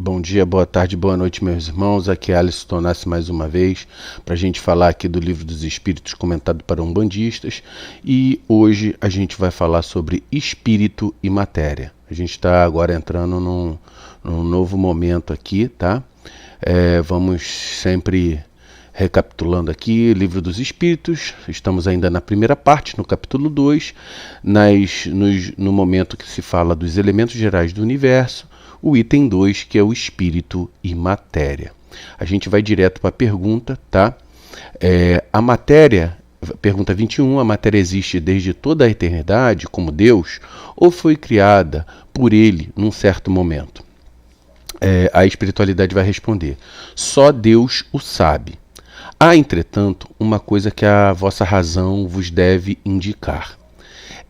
Bom dia, boa tarde, boa noite, meus irmãos. Aqui é Alisson Tonassi mais uma vez para a gente falar aqui do Livro dos Espíritos comentado para umbandistas. E hoje a gente vai falar sobre espírito e matéria. A gente está agora entrando num novo momento aqui, tá? Vamos sempre recapitulando aqui, Livro dos Espíritos. Estamos ainda na primeira parte, no capítulo 2, no momento que se fala dos elementos gerais do universo. O item 2, que é o espírito e matéria. A gente vai direto para a pergunta, tá? A matéria, pergunta 21, a matéria existe desde toda a eternidade como Deus ou foi criada por ele num certo momento? A espiritualidade vai responder, só Deus o sabe. Há, entretanto, uma coisa que a vossa razão vos deve indicar.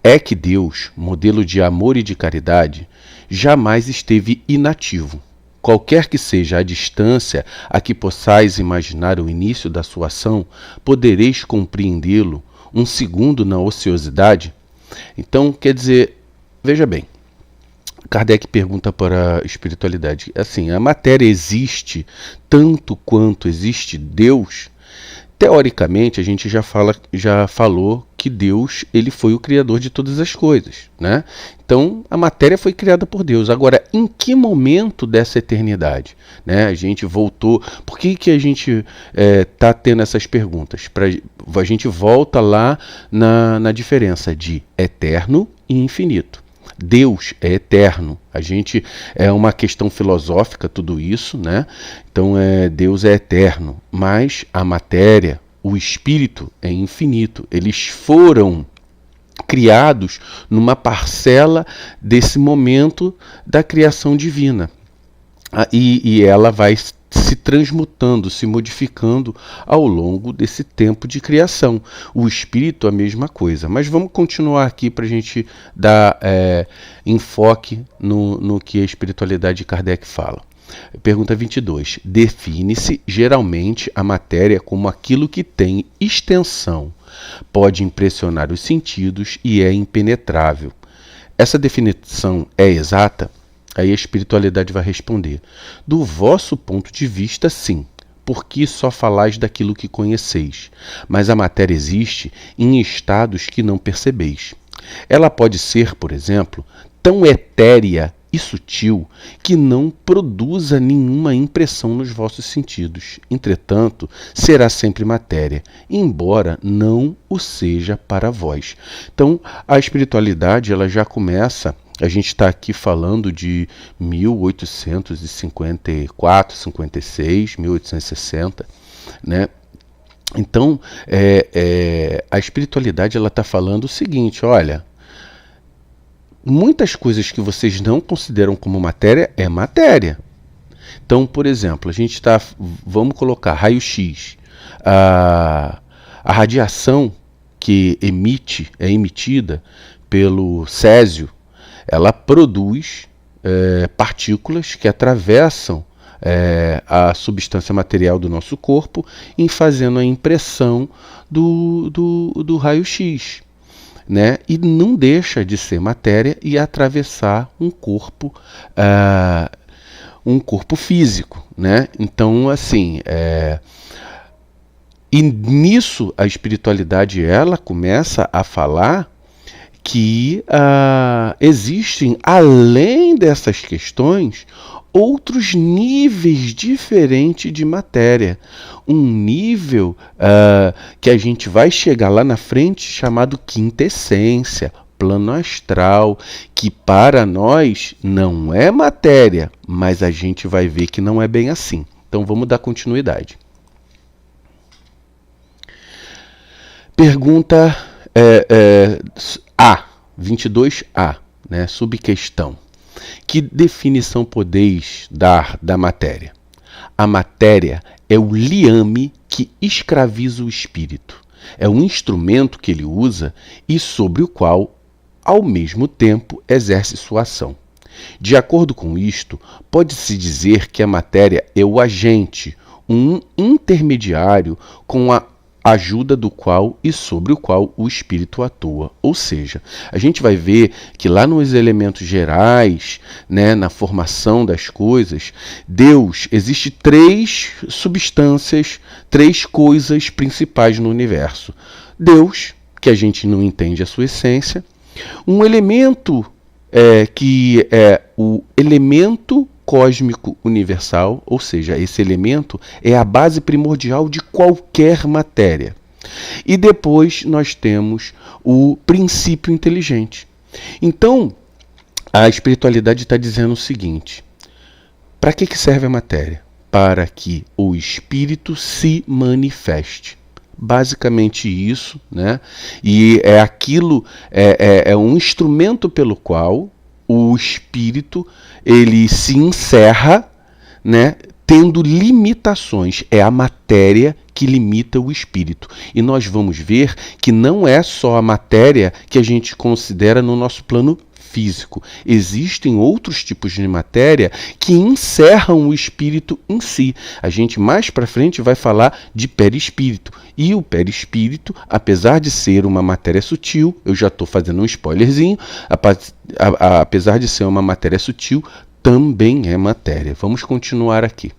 É que Deus, modelo de amor e de caridade, jamais esteve inativo. Qualquer que seja a distância a que possais imaginar o início da sua ação, podereis compreendê-lo um segundo na ociosidade? Então, quer dizer, veja bem, Kardec pergunta para a espiritualidade, assim, a matéria existe tanto quanto existe Deus? Teoricamente, a gente já falou que Deus ele foi o criador de todas as coisas, né? Então, a matéria foi criada por Deus. Agora, em que momento dessa eternidade, né? A gente voltou. Por que a gente está tendo essas perguntas? A gente volta lá na diferença de eterno e infinito. Deus é eterno. A gente é uma questão filosófica tudo isso, né? Então Deus é eterno, mas a matéria, o espírito é infinito. Eles foram criados numa parcela desse momento da criação divina. E ela vai se transmutando, se modificando ao longo desse tempo de criação. O espírito a mesma coisa. Mas vamos continuar aqui para a gente dar enfoque no que a espiritualidade de Kardec fala. Pergunta 22. Define-se geralmente a matéria como aquilo que tem extensão, pode impressionar os sentidos e é impenetrável. Essa definição é exata? Aí a espiritualidade vai responder, do vosso ponto de vista, sim, porque só falais daquilo que conheceis, mas a matéria existe em estados que não percebeis. Ela pode ser, por exemplo, tão etérea e sutil que não produza nenhuma impressão nos vossos sentidos. Entretanto, será sempre matéria, embora não o seja para vós. Então, a espiritualidade ela já começa. A gente está aqui falando de 1854, 56, 1860, né? Então, a espiritualidade ela está falando o seguinte, olha, muitas coisas que vocês não consideram como matéria é matéria. Então, por exemplo, vamos colocar raio-x, a radiação que é emitida pelo césio, ela produz partículas que atravessam a substância material do nosso corpo em fazendo a impressão do raio-x, né? E não deixa de ser matéria e atravessar um corpo físico, né? Então, assim, e nisso a espiritualidade ela começa a falar que existem, além dessas questões, outros níveis diferentes de matéria. Um nível que a gente vai chegar lá na frente chamado quinta essência, plano astral, que para nós não é matéria, mas a gente vai ver que não é bem assim. Então vamos dar continuidade. Pergunta 22A, né, subquestão. Que definição podeis dar da matéria? A matéria é o liame que escraviza o espírito. É um instrumento que ele usa e sobre o qual, ao mesmo tempo, exerce sua ação. De acordo com isto, pode-se dizer que a matéria é o agente, um intermediário com a ajuda do qual e sobre o qual o Espírito atua. Ou seja, a gente vai ver que lá nos elementos gerais, né, na formação das coisas, Deus, existe 3 substâncias, 3 coisas principais no universo. Deus, que a gente não entende a sua essência, um elemento que é o elemento cósmico universal, ou seja, esse elemento é a base primordial de qualquer matéria. E depois nós temos o princípio inteligente. Então, a espiritualidade está dizendo o seguinte: para que serve a matéria? Para que o espírito se manifeste. Basicamente isso, né? E é aquilo, é um instrumento pelo qual o espírito ele se encerra, né, tendo limitações. É a matéria que limita o espírito. E nós vamos ver que não é só a matéria que a gente considera no nosso plano físico. Existem outros tipos de matéria que encerram o espírito em si. A gente mais para frente vai falar de perispírito. E o perispírito, apesar de ser uma matéria sutil, eu já estou fazendo um spoilerzinho, apesar de ser uma matéria sutil, também é matéria. Vamos continuar aqui.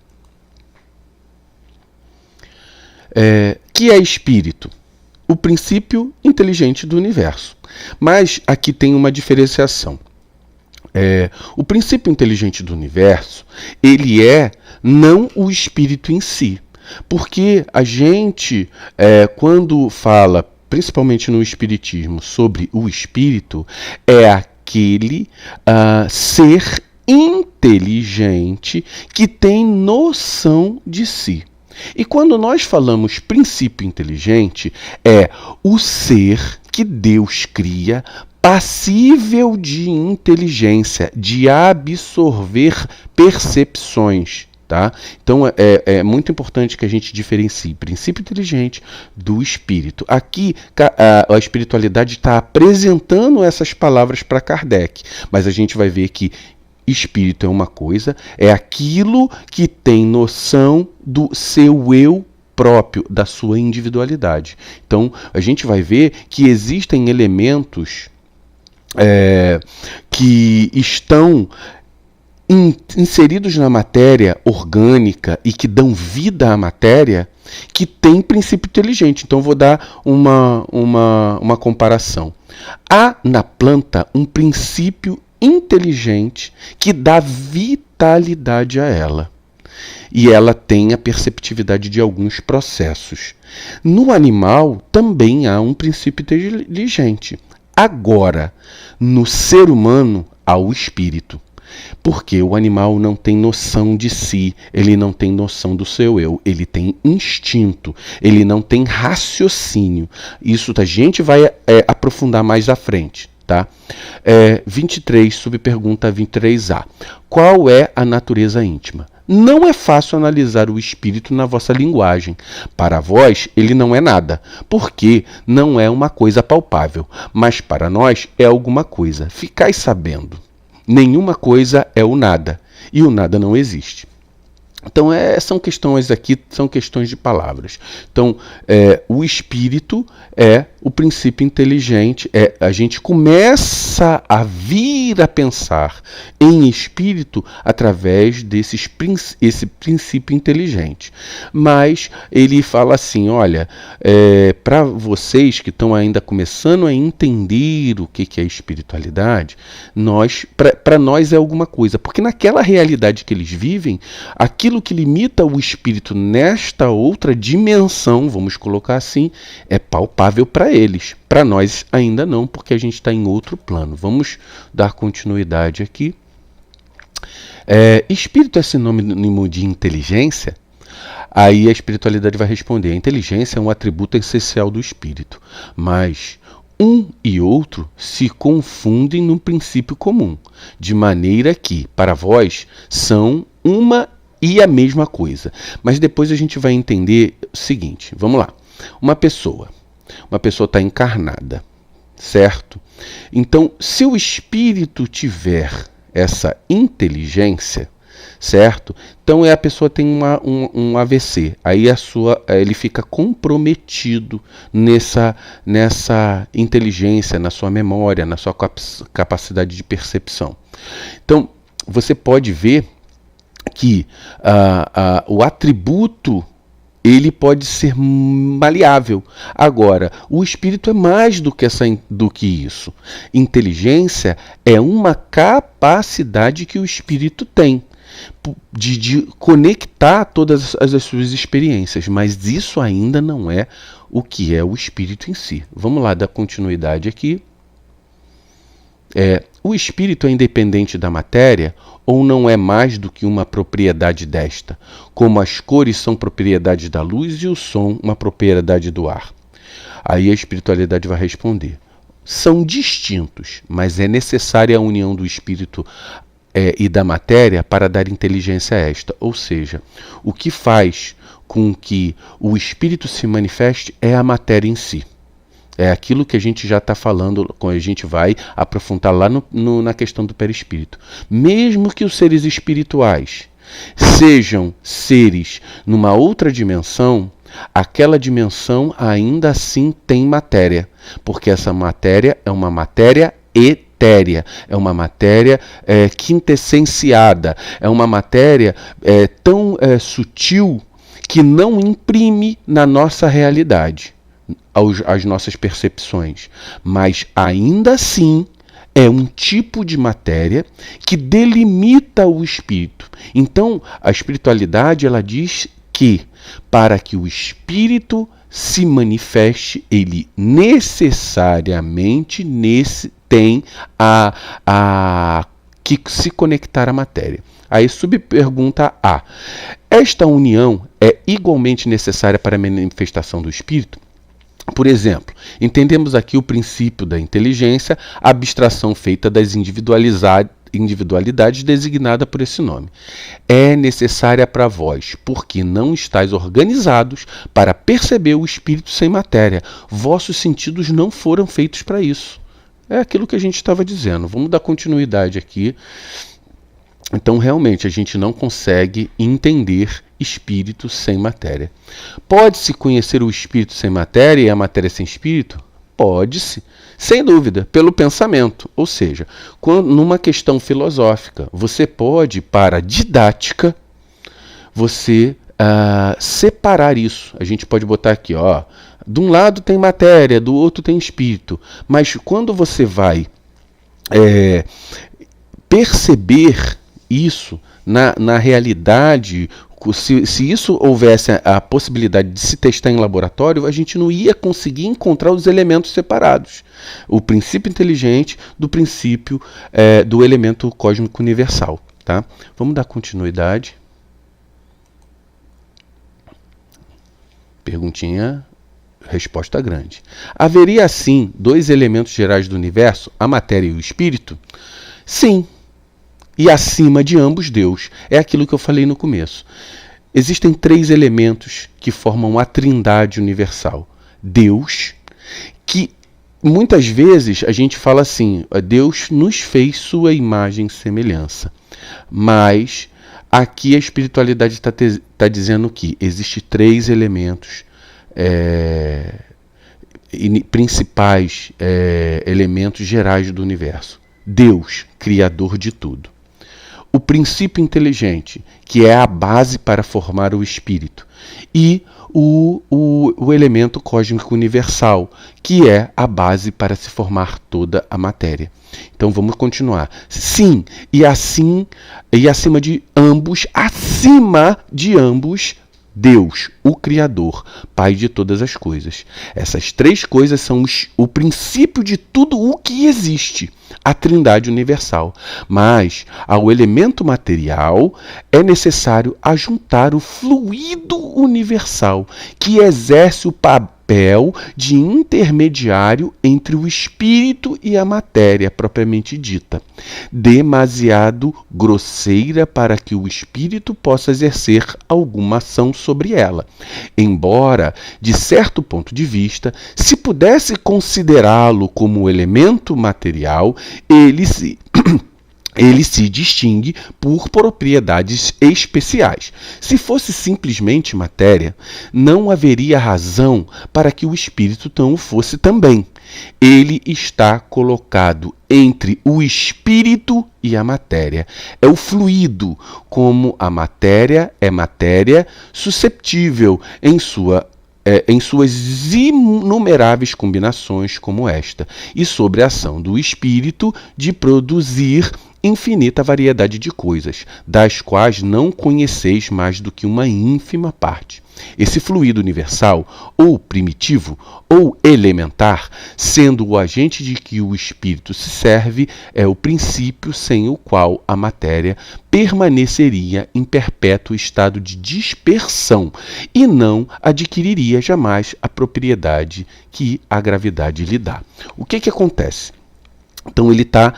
Que é espírito? O princípio inteligente do universo. Mas aqui tem uma diferenciação. O princípio inteligente do universo, ele é não o espírito em si. Porque a gente, quando fala, principalmente no espiritismo, sobre o espírito, é aquele ser inteligente que tem noção de si. E quando nós falamos princípio inteligente, é o ser que Deus cria passível de inteligência, de absorver percepções. Tá? Então é muito importante que a gente diferencie princípio inteligente do espírito. Aqui a espiritualidade está apresentando essas palavras para Kardec, mas a gente vai ver que espírito é uma coisa, é aquilo que tem noção do seu eu próprio, da sua individualidade. Então, a gente vai ver que existem elementos que estão inseridos na matéria orgânica e que dão vida à matéria, que tem princípio inteligente. Então, vou dar uma comparação. Há na planta um princípio inteligente que dá vitalidade a ela. E ela tem a perceptividade de alguns processos. No animal também há um princípio inteligente. Agora, no ser humano há o espírito. Porque o animal não tem noção de si, ele não tem noção do seu eu, ele tem instinto, ele não tem raciocínio. Isso a gente vai aprofundar mais à frente. Tá? 23, subpergunta 23A. Qual é a natureza íntima? Não é fácil analisar o espírito na vossa linguagem. Para vós, ele não é nada, porque não é uma coisa palpável. Mas para nós é alguma coisa. Ficai sabendo. Nenhuma coisa é o nada, e o nada não existe. Então, são questões aqui, são questões de palavras. Então, o espírito é o princípio inteligente. A gente começa a vir a pensar em espírito através esse princípio inteligente. Mas ele fala assim, olha, para vocês que estão ainda começando a entender o que é espiritualidade, para nós é alguma coisa. Porque naquela realidade que eles vivem, aquilo que limita o espírito nesta outra dimensão, vamos colocar assim, é palpável para eles. Para nós ainda não, porque a gente está em outro plano. Vamos dar continuidade aqui. Espírito é sinônimo de inteligência? Aí a espiritualidade vai responder: a inteligência é um atributo essencial do espírito, mas um e outro se confundem num princípio comum, de maneira que, para vós, são uma e a mesma coisa. Mas depois a gente vai entender o seguinte, vamos lá. Uma pessoa está encarnada, certo? Então, se o espírito tiver essa inteligência, certo? Então a pessoa tem um AVC, aí ele fica comprometido nessa inteligência, na sua memória, na sua capacidade de percepção. Então você pode ver que o atributo ele pode ser maleável. Agora, o espírito é mais do que isso. Inteligência é uma capacidade que o espírito tem de conectar todas as suas experiências, mas isso ainda não é o que é o espírito em si. Vamos lá dar continuidade aqui. O espírito é independente da matéria ou não é mais do que uma propriedade desta, como as cores são propriedades da luz e o som uma propriedade do ar? Aí a espiritualidade vai responder: são distintos, mas é necessária a união do espírito e da matéria para dar inteligência a esta. Ou seja, o que faz com que o espírito se manifeste é a matéria em si. É aquilo que a gente já está falando, quando a gente vai aprofundar lá na questão do perispírito. Mesmo que os seres espirituais sejam seres numa outra dimensão, aquela dimensão ainda assim tem matéria, porque essa matéria é uma matéria etérea, é uma matéria quintessenciada, é uma matéria tão sutil que não imprime na nossa realidade as nossas percepções, mas ainda assim é um tipo de matéria que delimita o espírito. Então, a espiritualidade ela diz que para que o espírito se manifeste, ele necessariamente tem que se conectar à matéria. Aí subpergunta A: esta união é igualmente necessária para a manifestação do espírito? Por exemplo, entendemos aqui o princípio da inteligência, a abstração feita das individualidades designada por esse nome. É necessária para vós, porque não estáis organizados para perceber o espírito sem matéria. Vossos sentidos não foram feitos para isso. É aquilo que a gente estava dizendo. Vamos dar continuidade aqui. Então, realmente, a gente não consegue entender espírito sem matéria. Pode-se conhecer o espírito sem matéria e a matéria sem espírito? Pode-se, sem dúvida, pelo pensamento. Ou seja, numa questão filosófica, você pode, para didática, você separar isso. A gente pode botar aqui, ó, de um lado tem matéria, do outro tem espírito. Mas quando você vai perceber isso na realidade, se isso houvesse a possibilidade de se testar em laboratório, a gente não ia conseguir encontrar os elementos separados. O princípio inteligente do princípio do elemento cósmico universal. Tá? Vamos dar continuidade. Perguntinha, resposta grande. Haveria, assim, dois elementos gerais do universo, a matéria e o espírito? Sim. E acima de ambos, Deus. É aquilo que eu falei no começo. Existem três elementos que formam a trindade universal. Deus, que muitas vezes a gente fala assim, Deus nos fez sua imagem e semelhança. Mas aqui a espiritualidade está dizendo que existem três elementos principais, elementos gerais do universo. Deus, criador de tudo. O princípio inteligente, que é a base para formar o espírito, e o elemento cósmico universal, que é a base para se formar toda a matéria. Então vamos continuar. Sim, e acima de ambos, Deus, o Criador, Pai de todas as coisas. Essas três coisas são o princípio de tudo o que existe, a Trindade universal. Mas ao elemento material é necessário ajuntar o fluido universal, que exerce o papel de intermediário entre o espírito e a matéria propriamente dita, demasiado grosseira para que o espírito possa exercer alguma ação sobre ela. Embora, de certo ponto de vista, se pudesse considerá-lo como elemento material, ele se ele se distingue por propriedades especiais. Se fosse simplesmente matéria, não haveria razão para que o espírito não o fosse também. Ele está colocado entre o espírito e a matéria. É o fluido, como a matéria é matéria, susceptível em suas inumeráveis combinações como esta, e sobre a ação do espírito de produzir infinita variedade de coisas, das quais não conheceis mais do que uma ínfima parte. Esse fluido universal, ou primitivo, ou elementar, sendo o agente de que o espírito se serve, é o princípio sem o qual a matéria permaneceria em perpétuo estado de dispersão e não adquiriria jamais a propriedade que a gravidade lhe dá. O que acontece? Então ele está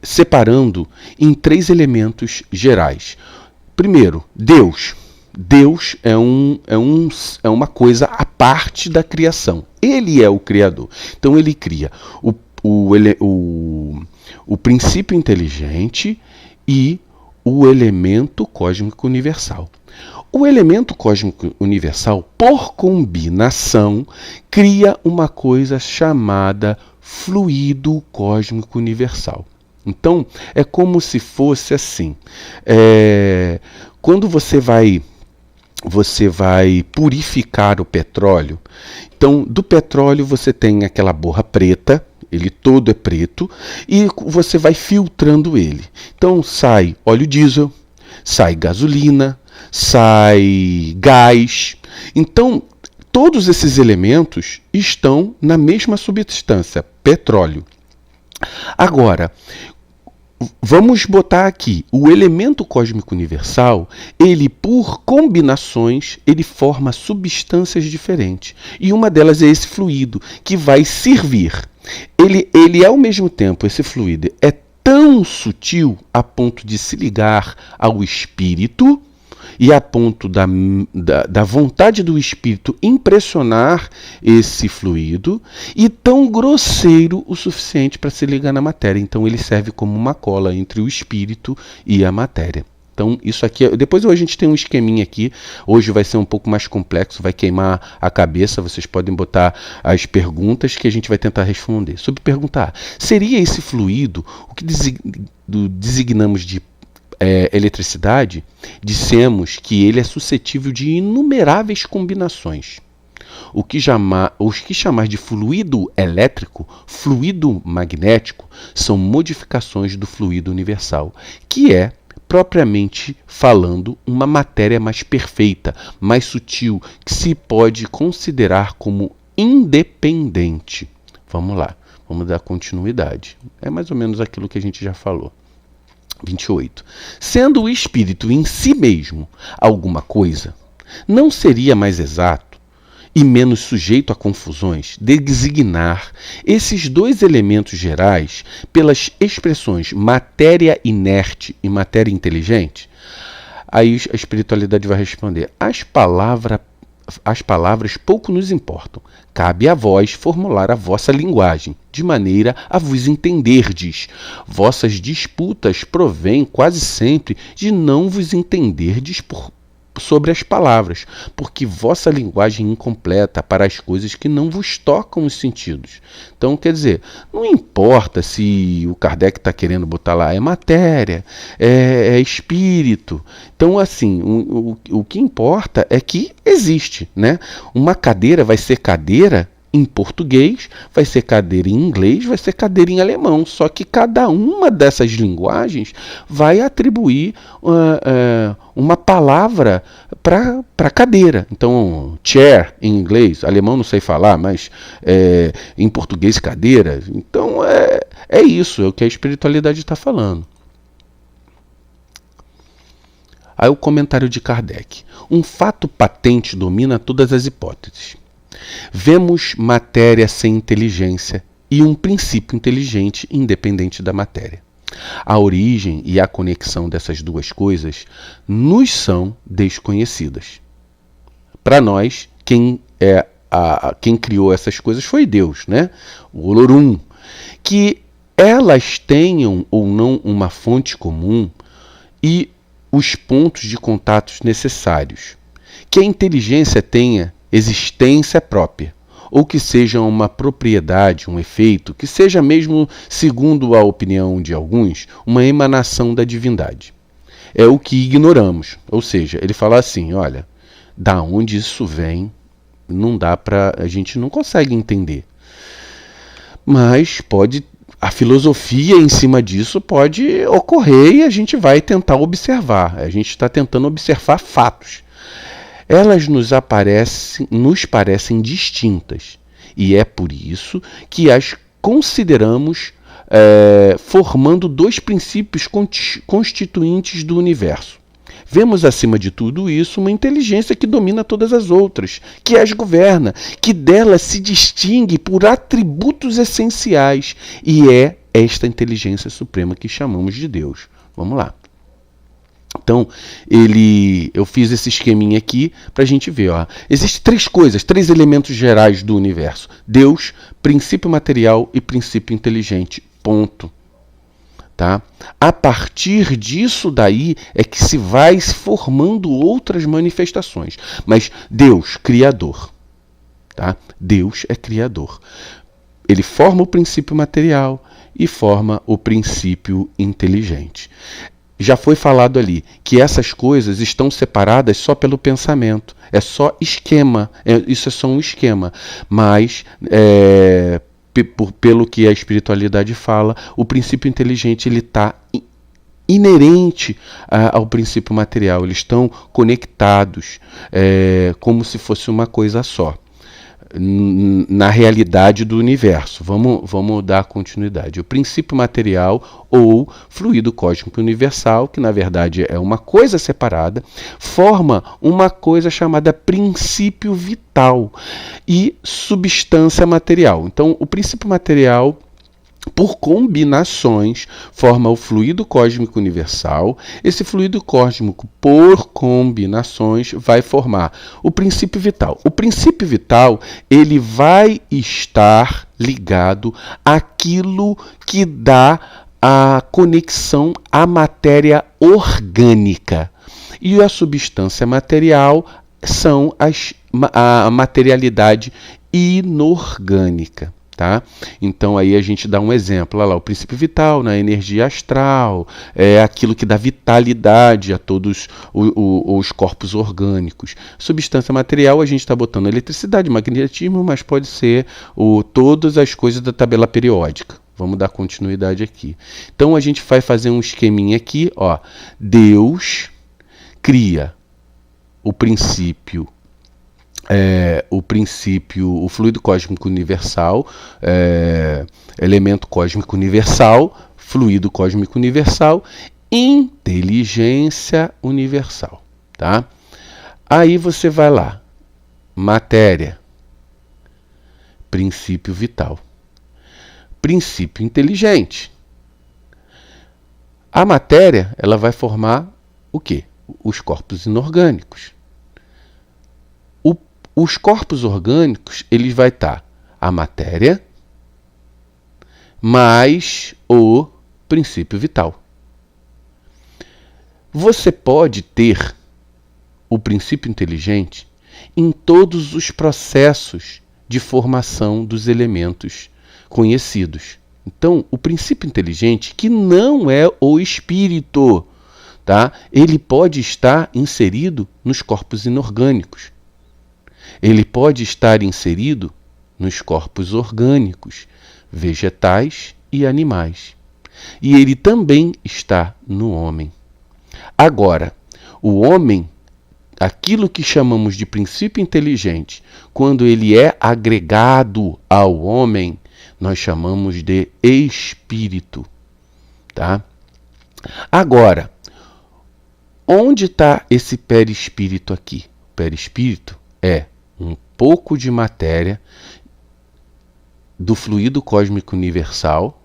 separando em 3 elementos gerais. Primeiro, Deus. Deus é uma coisa à parte da criação. Ele é o Criador. Então ele cria o princípio inteligente e o elemento cósmico universal. O elemento cósmico universal, por combinação, cria uma coisa chamada fluido cósmico universal. Então, é como se fosse assim. Quando você vai purificar o petróleo, então do petróleo você tem aquela borra preta, ele todo é preto, e você vai filtrando ele. Então sai óleo diesel, sai gasolina, sai gás. Então todos esses elementos estão na mesma substância, petróleo. Agora, vamos botar aqui, o elemento cósmico universal, ele por combinações, ele forma substâncias diferentes. E uma delas é esse fluido, que vai servir. Ele ao mesmo tempo, esse fluido, é tão sutil a ponto de se ligar ao espírito, e a ponto da vontade do espírito impressionar esse fluido, e tão grosseiro o suficiente para se ligar na matéria. Então ele serve como uma cola entre o espírito e a matéria. Então isso aqui, depois a gente tem um esqueminha aqui, hoje vai ser um pouco mais complexo, vai queimar a cabeça, vocês podem botar as perguntas que a gente vai tentar responder. Sobre perguntar, seria esse fluido, o que designamos de eletricidade, dissemos que ele é suscetível de inumeráveis combinações. Os que chamar de fluido elétrico, fluido magnético, são modificações do fluido universal, que é, propriamente falando, uma matéria mais perfeita, mais sutil, que se pode considerar como independente. Vamos lá, vamos dar continuidade. É mais ou menos aquilo que a gente já falou. 28. Sendo o espírito em si mesmo alguma coisa, não seria mais exato e menos sujeito a confusões designar esses 2 elementos gerais pelas expressões matéria inerte e matéria inteligente? Aí a espiritualidade vai responder: as palavras pouco nos importam. Cabe a vós formular a vossa linguagem, de maneira a vos entenderdes. Vossas disputas provêm quase sempre de não vos entenderdes sobre as palavras, porque vossa linguagem é incompleta para as coisas que não vos tocam os sentidos. Então, quer dizer, não importa se o Kardec está querendo botar lá é matéria, é espírito. Então, assim, o que importa é que existe, né? Uma cadeira vai ser cadeira em português, vai ser cadeira em inglês, vai ser cadeira em alemão. Só que cada uma dessas linguagens vai atribuir uma palavra para cadeira. Então, chair em inglês, alemão não sei falar, mas em português cadeira. Então, é isso, é o que a espiritualidade está falando. Aí o comentário de Kardec. Um fato patente domina todas as hipóteses. Vemos matéria sem inteligência e um princípio inteligente independente da matéria. A origem e a conexão dessas duas coisas nos são desconhecidas. Para nós, quem criou essas coisas foi Deus, né? O Olorum, que elas tenham ou não uma fonte comum e os pontos de contatos necessários. Que a inteligência tenha existência própria, ou que seja uma propriedade, um efeito, que seja mesmo, segundo a opinião de alguns, uma emanação da divindade. É o que ignoramos. Ou seja, ele fala assim, olha, da onde isso vem, não dá para, a gente não consegue entender. Mas a filosofia em cima disso pode ocorrer e a gente vai tentar observar. A gente está tentando observar fatos. Elas nos parecem distintas e é por isso que as consideramos formando dois princípios constituintes do universo. Vemos acima de tudo isso uma inteligência que domina todas as outras, que as governa, que delas se distingue por atributos essenciais, e é esta inteligência suprema que chamamos de Deus. Vamos lá. Então, eu fiz esse esqueminha aqui para a gente ver. Existem três coisas, três elementos gerais do universo. Deus, princípio material e princípio inteligente. Ponto. Tá? A partir disso daí é que se vai formando outras manifestações. Mas Deus, Criador. Tá? Deus é Criador. Ele forma o princípio material e forma o princípio inteligente. Já foi falado ali que essas coisas estão separadas só pelo pensamento. É só esquema. Isso é só um esquema. Mas, pelo que a espiritualidade fala, o princípio inteligente ele está inerente ao princípio material. Eles estão conectados, como se fosse uma coisa só. Na realidade do universo. Vamos dar continuidade. O princípio material ou fluido cósmico universal, que na verdade é uma coisa separada, forma uma coisa chamada princípio vital e substância material. Então, o princípio material, por combinações, forma o fluido cósmico universal. Esse fluido cósmico, por combinações, vai formar o princípio vital. O princípio vital, ele vai estar ligado àquilo que dá a conexão à matéria orgânica. E a substância material são a materialidade inorgânica. Tá? Então aí a gente dá um exemplo, olha lá, o princípio vital na energia astral, é aquilo que dá vitalidade a todos os corpos orgânicos. Substância material a gente está botando eletricidade, magnetismo, mas pode ser todas as coisas da tabela periódica. Vamos dar continuidade aqui. Então a gente vai fazer um esqueminha aqui, ó. Deus cria o princípio, o fluido cósmico universal, elemento cósmico universal, fluido cósmico universal, inteligência universal. Tá? Aí você vai lá, matéria, princípio vital, princípio inteligente. A matéria, ela vai formar o quê? Os corpos inorgânicos. Os corpos orgânicos, eles vai estar a matéria mais o princípio vital. Você pode ter o princípio inteligente em todos os processos de formação dos elementos conhecidos. Então, o princípio inteligente, que não é o espírito, tá? Ele pode estar inserido nos corpos inorgânicos. Ele pode estar inserido nos corpos orgânicos, vegetais e animais. E ele também está no homem. Agora, o homem, aquilo que chamamos de princípio inteligente, quando ele é agregado ao homem, nós chamamos de espírito. Tá? Agora, onde está esse perispírito aqui? O perispírito é um pouco de matéria do fluido cósmico universal,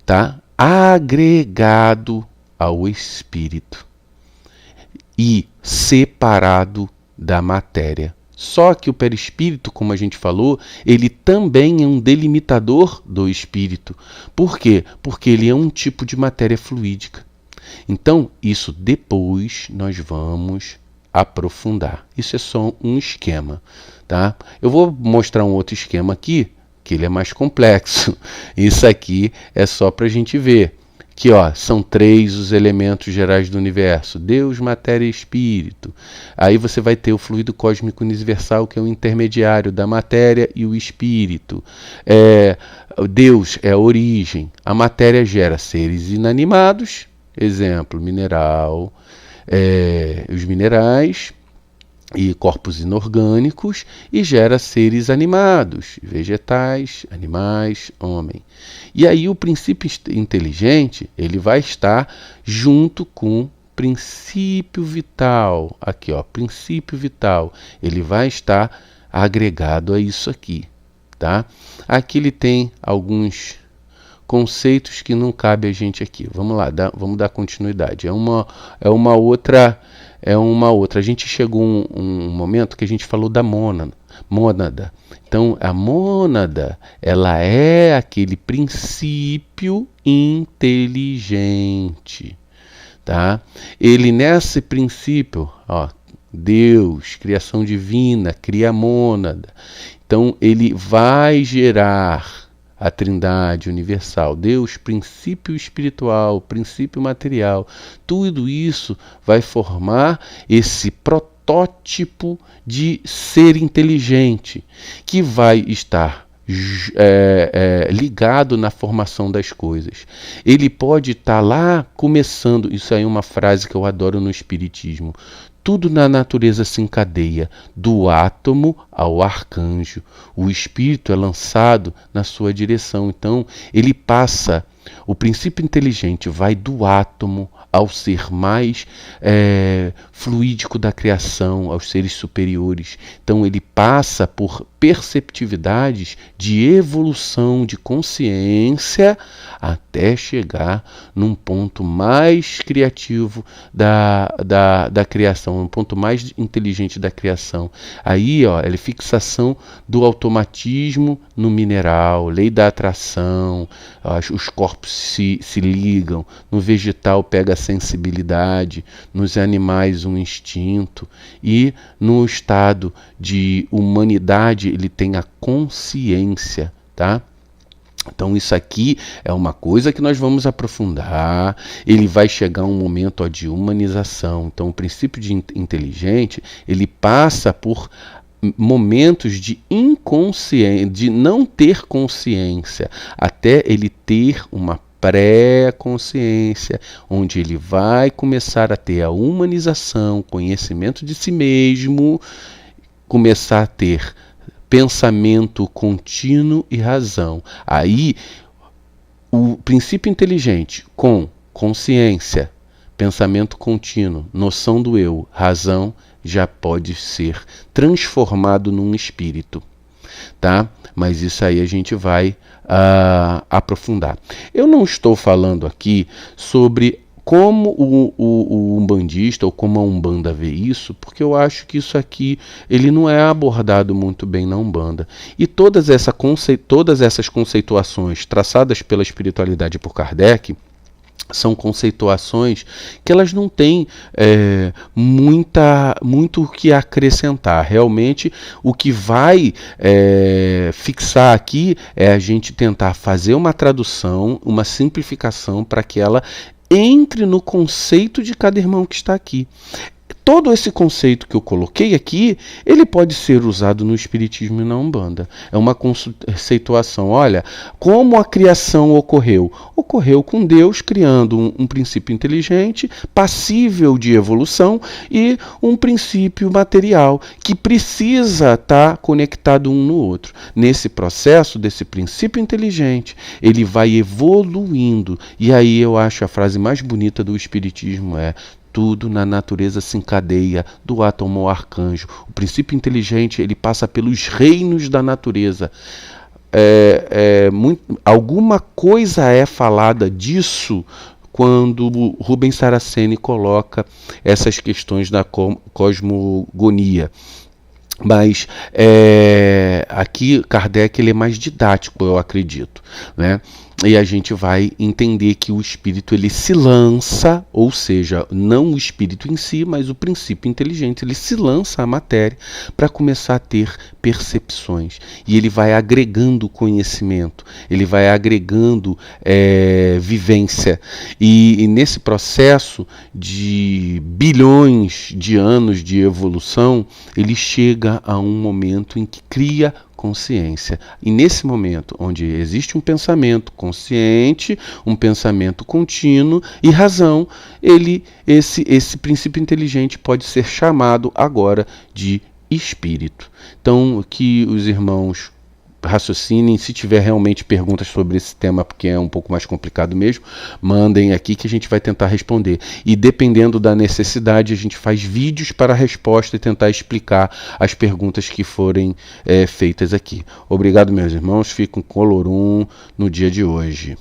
tá? Agregado ao espírito e separado da matéria Só que o perispírito, como a gente falou, ele também é um delimitador do espírito. Por quê? Porque ele é um tipo de matéria fluídica. Então, isso depois nós vamos aprofundar. Isso é só um esquema, tá? Eu vou mostrar um outro esquema aqui, que ele é mais complexo. Isso aqui é só para a gente ver. Que são 3 os elementos gerais do universo: Deus, matéria e espírito. Aí você vai ter o fluido cósmico universal, que é o intermediário da matéria e o espírito. Deus é a origem. A matéria gera seres inanimados, exemplo, mineral, os minerais e corpos inorgânicos, e gera seres animados, vegetais, animais, homem. E aí o princípio inteligente, ele vai estar junto com princípio vital. Aqui, princípio vital. Ele vai estar agregado a isso aqui, tá? Aqui ele tem alguns conceitos que não cabe a gente aqui. Vamos lá, vamos dar continuidade. É uma outra. A gente chegou um momento que a gente falou da mônada. Então, a mônada, ela é aquele princípio inteligente, tá? Ele, nesse princípio, Deus, criação divina, cria a mônada. Então, ele vai gerar a Trindade universal, Deus, princípio espiritual, princípio material. Tudo isso vai formar esse protótipo de ser inteligente, que vai estar ligado na formação das coisas. Ele pode estar lá começando, isso aí é uma frase que eu adoro no Espiritismo: tudo na natureza se encadeia, do átomo ao arcanjo. O espírito é lançado na sua direção. Então, ele passa, o princípio inteligente vai do átomo ao ser mais fluídico da criação, aos seres superiores. Então, ele passa por perceptividades de evolução de consciência até chegar num ponto mais criativo da criação, um ponto mais inteligente da criação. Aí, é fixação do automatismo no mineral, lei da atração, os corpos se ligam, no vegetal pega a sensibilidade, nos animais um instinto, e no estado de humanidade ele tem a consciência, tá? Então isso aqui é uma coisa que nós vamos aprofundar. Ele vai chegar um momento de humanização. Então o princípio de inteligente, ele passa por momentos de inconsciência, de não ter consciência, até ele ter uma pré-consciência, onde ele vai começar a ter a humanização, conhecimento de si mesmo, começar a ter pensamento contínuo e razão. Aí, o princípio inteligente com consciência, pensamento contínuo, noção do eu, razão, já pode ser transformado num espírito, tá? Mas isso aí a gente vai aprofundar. Eu não estou falando aqui sobre como o umbandista ou como a Umbanda vê isso, porque eu acho que isso aqui ele não é abordado muito bem na Umbanda. E todas essas conceituações traçadas pela espiritualidade por Kardec são conceituações que elas não têm muito o que acrescentar. Realmente, o que vai fixar aqui é a gente tentar fazer uma tradução, uma simplificação para que ela entre no conceito de cada irmão que está aqui. Todo esse conceito que eu coloquei aqui, ele pode ser usado no Espiritismo e na Umbanda. É uma conceituação. Olha, como a criação ocorreu? Ocorreu com Deus criando um princípio inteligente, passível de evolução, e um princípio material, que precisa estar conectado um no outro. Nesse processo desse princípio inteligente, ele vai evoluindo. E aí eu acho a frase mais bonita do Espiritismo tudo na natureza se encadeia, do átomo ao arcanjo. O princípio inteligente, ele passa pelos reinos da natureza. Alguma coisa é falada disso quando Rubens Saraceni coloca essas questões da cosmogonia. Mas aqui Kardec ele é mais didático, eu acredito, né? E a gente vai entender que o espírito ele se lança, ou seja, não o espírito em si, mas o princípio inteligente, ele se lança à matéria para começar a ter percepções. E ele vai agregando conhecimento, ele vai agregando vivência. E nesse processo de bilhões de anos de evolução, ele chega a um momento em que cria consciência. E nesse momento, onde existe um pensamento consciente, um pensamento contínuo e razão, esse princípio inteligente pode ser chamado agora de espírito. Então, que os irmãos raciocinem. Se tiver realmente perguntas sobre esse tema, porque é um pouco mais complicado mesmo, mandem aqui que a gente vai tentar responder. E dependendo da necessidade, a gente faz vídeos para a resposta e tentar explicar as perguntas que forem feitas aqui. Obrigado, meus irmãos. Fico com Colorum no dia de hoje.